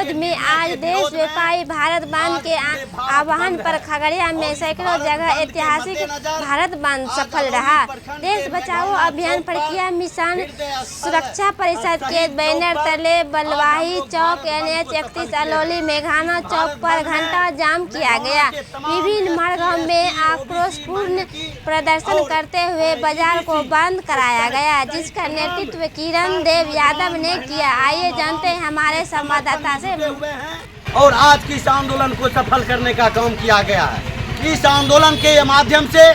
विरोध में आज देशव्यापी भारत बंद के आह्वान पर खगड़िया में सैकड़ों जगह ऐतिहासिक भारत बंद सफल रहा। देश बचाओ अभियान प्रक्रिया मिशन सुरक्षा परिषद के बैनर तले बलवाही चौक, NH 31 अलौली मेघाना चौक पर घंटा जाम किया गया। विभिन्न मार्गों में आक्रोशपूर्ण प्रदर्शन करते हुए बाजार को बंद कराया गया, जिसका नेतृत्व किरण देव यादव ने किया। आइए जानते हैं हमारे संवाददाता से। और आज की इस आंदोलन को सफल करने का काम किया गया है। इस आंदोलन के माध्यम से,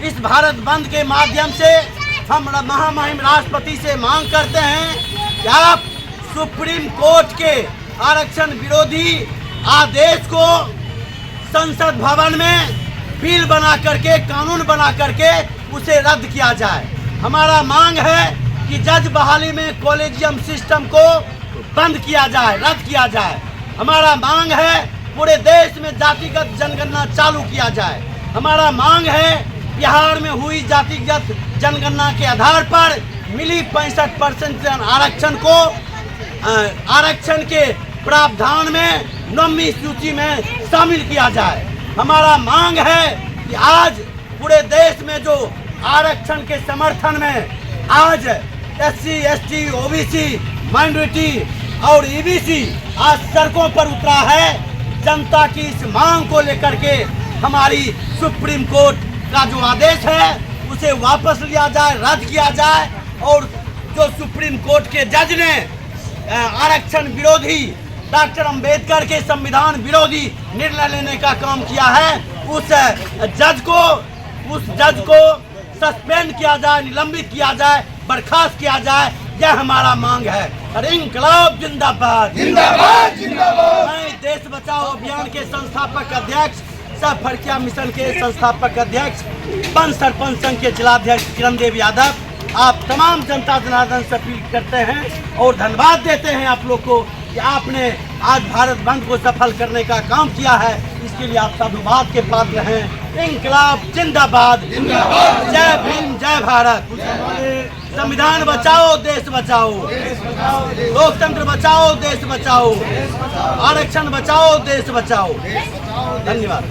इस भारत बंद के माध्यम से हम महामहिम राष्ट्रपति से मांग करते हैं कि आप सुप्रीम कोर्ट के आरक्षण विरोधी आदेश को संसद भवन में बिल बना करके, कानून बना करके उसे रद्द किया जाए। हमारा मांग है कि जज बहाली में कॉलेजियम सिस्टम को बंद किया जाए, रद्द किया जाए। हमारा मांग है पूरे देश में जातिगत जनगणना चालू किया जाए। हमारा मांग है बिहार में हुई जातिगत जनगणना के आधार पर मिली 65% आरक्षण को आरक्षण के प्रावधान में 9वीं सूची में शामिल किया जाए। हमारा मांग है कि आज पूरे देश में जो आरक्षण के समर्थन में आज SC, ST, OBC, माइनॉरिटी और EBC आज सड़कों पर उतरा है, जनता की इस मांग को लेकर के हमारी सुप्रीम कोर्ट का जो आदेश है उसे वापस लिया जाए, रद्द किया जाए। और जो सुप्रीम कोर्ट के जज ने आरक्षण विरोधी, डॉक्टर अंबेडकर के संविधान विरोधी निर्णय लेने का काम किया है, उस जज को सस्पेंड किया जाए, निलंबित किया जाए, बर्खास्त किया जाए। यह हमारा मांग है। अरे इंकलाब जिंदाबाद, जिंदाबाद, जिंदाबाद। मैं देश बचाओ अभियान के संस्थापक अध्यक्ष, सब फड़किया मिशन के संस्थापक अध्यक्ष, पंच सरपंच संघ के जिलाध्यक्ष किरण देव यादव, आप तमाम जनता जनार्दन से अपील करते हैं और धन्यवाद देते हैं आप लोग को कि आपने आज भारत बंद को सफल करने का काम किया है। इसके लिए आप साधुवाद के पात्र हैं। इंकलाब जिंदाबाद, जिंदाबाद। जय भीम, जय भारत। संविधान बचाओ, देश बचाओ, लोकतंत्र बचाओ, देश बचाओ, आरक्षण बचाओ, देश बचाओ। धन्यवाद।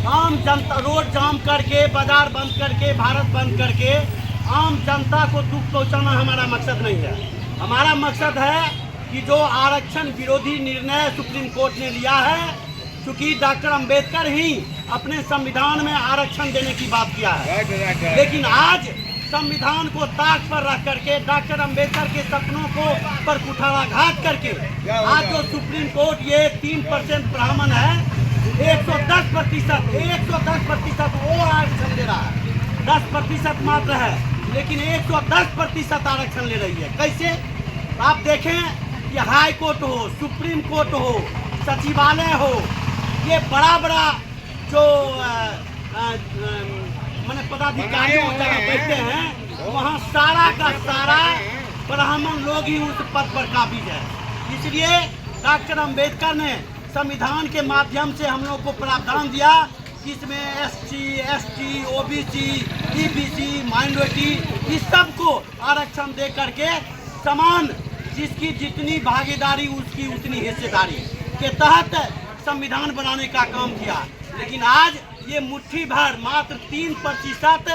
आम जनता रोड जाम करके, बाजार बंद करके, भारत बंद करके आम जनता को दुख पहुंचाना हमारा मकसद नहीं है। हमारा मकसद है कि जो आरक्षण विरोधी निर्णय सुप्रीम कोर्ट ने लिया है, क्योंकि डॉक्टर अंबेडकर ही अपने संविधान में आरक्षण देने की बात किया है, लेकिन आज संविधान को ताक पर रख करके, डॉक्टर अंबेडकर के सपनों को पर कुठाराघात करके आज जो सुप्रीम कोर्ट ये 3% ब्राह्मण है, 110% वो आरक्षण दे रहा है, 10% मात्र है, लेकिन 110% आरक्षण ले रही है। कैसे? आप देखें कि हाई कोर्ट हो, सुप्रीम कोर्ट हो, सचिवालय हो, ये बड़ा बड़ा जो मैंने पदाधिकारियों जगह बैठते हैं, वहाँ सारा का सारा ब्राह्मण लोग ही उस पद पर काबिज है। इसलिए डॉक्टर अंबेडकर ने संविधान के माध्यम से हम लोग को प्रावधान दिया कि इसमें SC, ST, OBC, EBC, minority, इस सब को आरक्षण दे करके समान, जिसकी जितनी भागीदारी उसकी उतनी हिस्सेदारी के तहत संविधान बनाने का काम किया। लेकिन आज ये मुट्ठी भर मात्र 3%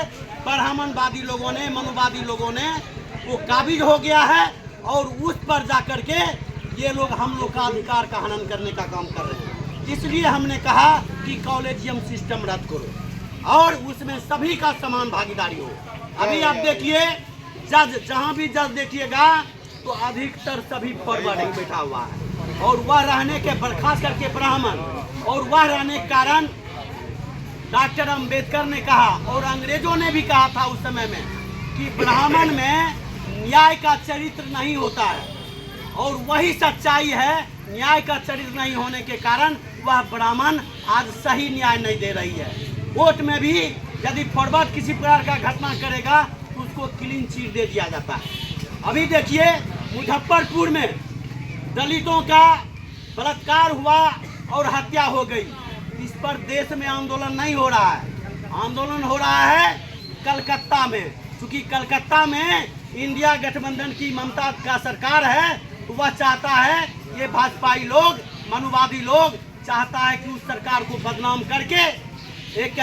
ब्राह्मणवादी लोगों ने, मनुवादी लोगों ने वो काबिज हो गया है और उस पर जाकर के ये लोग हम लोग का अधिकार का हनन करने का काम कर रहे हैं। इसलिए हमने कहा कि कॉलेजियम सिस्टम रद्द करो और उसमें सभी का समान भागीदारी हो। अभी आप देखिए जज, जहाँ भी जज देखिएगा तो अधिकतर सभी फॉरवर्डिंग बैठा हुआ है, और वह रहने के बर्खास्त करके ब्राह्मण, और वह रहने के कारण डॉक्टर अंबेडकर ने कहा और अंग्रेजों ने भी कहा था उस समय में कि ब्राह्मण में न्याय का चरित्र नहीं होता है, और वही सच्चाई है। न्याय का चरित्र नहीं होने के कारण वह ब्राह्मण आज सही न्याय नहीं दे रही है। कोर्ट में भी यदि फॉरवर्ड किसी प्रकार का घटना करेगा तो उसको क्लीन चिट दे दिया जाता है। अभी देखिए मुजफ्फरपुर में दलितों का बलात्कार हुआ और हत्या हो गई। इस पर देश में आंदोलन नहीं हो रहा है, आंदोलन हो रहा है कलकत्ता में, क्योंकि कलकत्ता में इंडिया गठबंधन की ममता का सरकार है, वह चाहता है, ये भाजपाई लोग, मनुवादी लोग चाहता है कि उस सरकार को बदनाम करके एक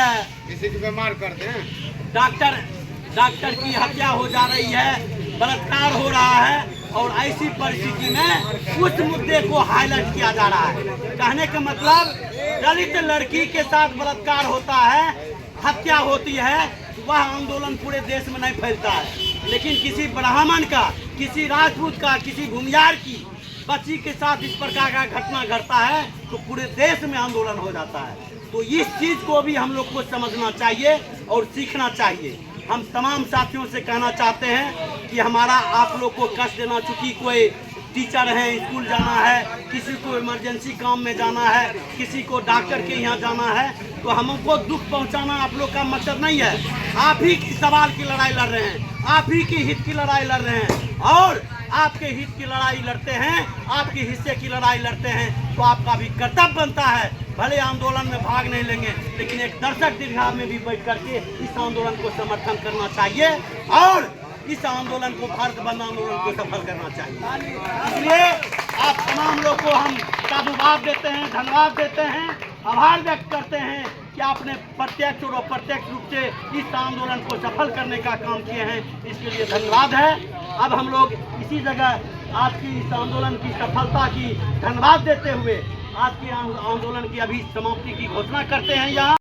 किसी को बीमार करते हैं। डॉक्टर की हत्या हो जा रही है, बलात्कार हो रहा है, और ऐसी परिस्थिति में उस मुद्दे को हाईलाइट किया जा रहा है। कहने का मतलब, दलित लड़की के साथ बलात्कार होता है, हत्या होती है, वह आंदोलन पूरे देश में नहीं फैलता है, लेकिन किसी ब्राह्मण का, किसी राजपूत का, किसी भूमियार की बच्ची के साथ इस प्रकार का घटना घटता है तो पूरे देश में आंदोलन हो जाता है। तो इस चीज को भी हम लोग को समझना चाहिए और सीखना चाहिए। हम तमाम साथियों से कहना चाहते हैं कि हमारा आप लोग को कष्ट देना, चूंकि कोई टीचर है, स्कूल जाना है, किसी को इमरजेंसी काम में जाना है, किसी को डॉक्टर के यहाँ जाना है, तो हमको दुख पहुंचाना आप लोग का मकसद नहीं है। आप ही की सवाल की लड़ाई लड़ रहे हैं, आप ही की हित की लड़ाई लड़ रहे हैं, और आपके हित की लड़ाई लड़ते हैं, आपके हिस्से की लड़ाई लड़ते हैं, तो आपका भी कर्तव्य बनता है, भले आंदोलन में भाग नहीं लेंगे, लेकिन एक दर्शक दीर्घा में भी बैठ करके इस आंदोलन को समर्थन करना चाहिए और इस आंदोलन को, भारत बंद आंदोलन को सफल करना चाहिए। इसलिए आप तमाम लोग को हम साधुवाद देते हैं, धन्यवाद देते हैं, आभार व्यक्त करते हैं कि आपने प्रत्यक्ष और अप्रत्यक्ष रूप से इस आंदोलन को सफल करने का काम किए हैं, इसके लिए धन्यवाद है। अब हम लोग इसी जगह आज की इस आंदोलन की सफलता की धन्यवाद देते हुए आज की आंदोलन की अभी समाप्ति की घोषणा करते हैं। यहाँ